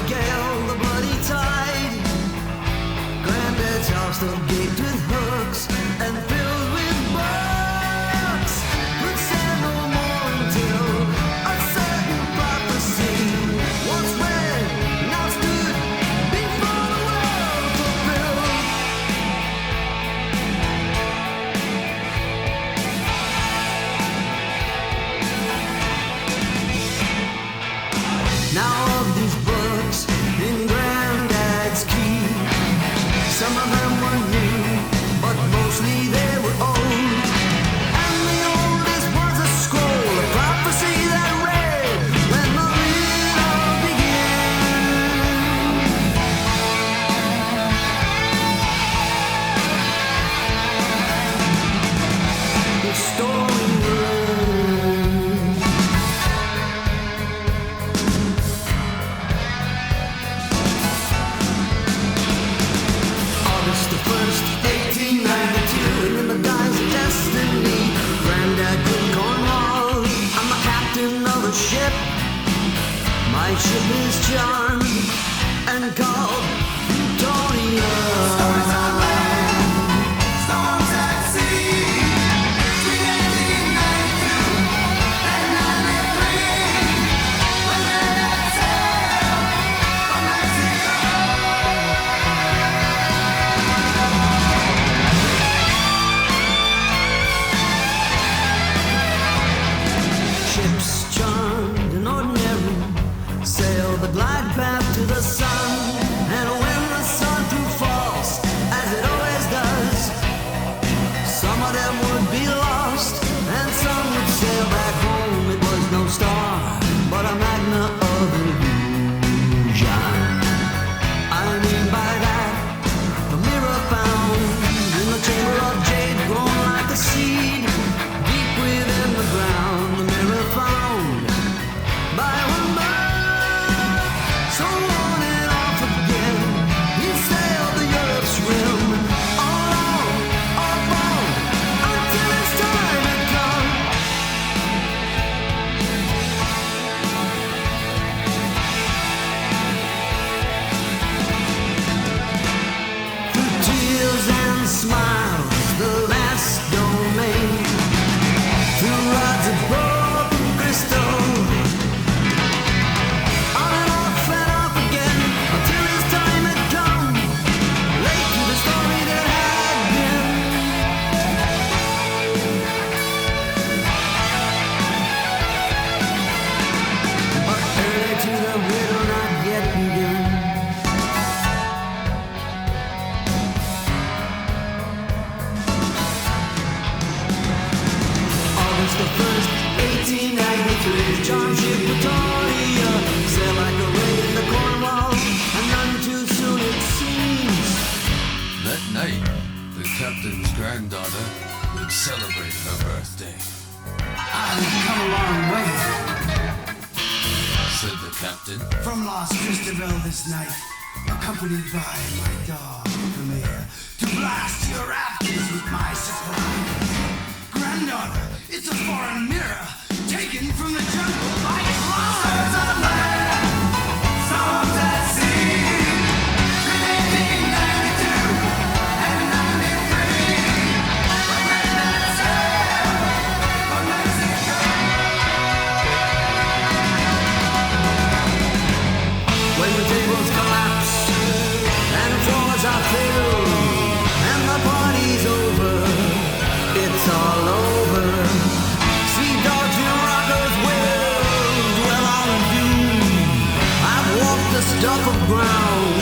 the gale, the bloody tide. Granddad's house still gaped with hooks and filled with bugs. But said no more until a certain prophecy once read, now stood before the world fulfilled. Now of these books in Granddad's key, some of them were new, but mostly they were old. And the oldest was a scroll, a prophecy that read, when the riddle began. The story ran. August the 1st, 1892, and in the guise of destiny, Granddad took Cornwall. I'm the captain of a ship. My ship is charmed and called Plutonia. Storms at sea, between 1892 and 93, when Granddad sailed from Mexico. Ships charmed and ordinary sail the glide path to the sun. And when the sun threw false, as it always does, some of them would be lost and some would sail back home. It was no star, but a magna of illusion. I mean by that, the mirror found in the chamber of jade, grown like a seed deep within the ground. The mirror found by one bird, so on and off again. He sailed the Europe's rim, all on, until his time had come. Through tears and smiles, the last domain, through rods of broken crystal, on and off again, until his time had come, late to the story that had been. But early to the riddle not yet begun. August the 1st, 1893, John ship Plutonia sailed like a ray in the Cornwall, and none too soon it seems. That night, the captain's granddaughter would celebrate her birthday, I've come a long way said the captain. from Los Cristobal this night, accompanied by my dog, Premier, to blast your rafters with my supplies. Granddaughter, it's a foreign mirror, taken from the jungle by clouds on land. Storms at sea, between 1892 and 93, when Granddad sailed from Mexico. When the tables collapse and floors are filled and the party's over, it's all over. Sea dogs and rockers will dwell on doom. I've walked the stuff of ground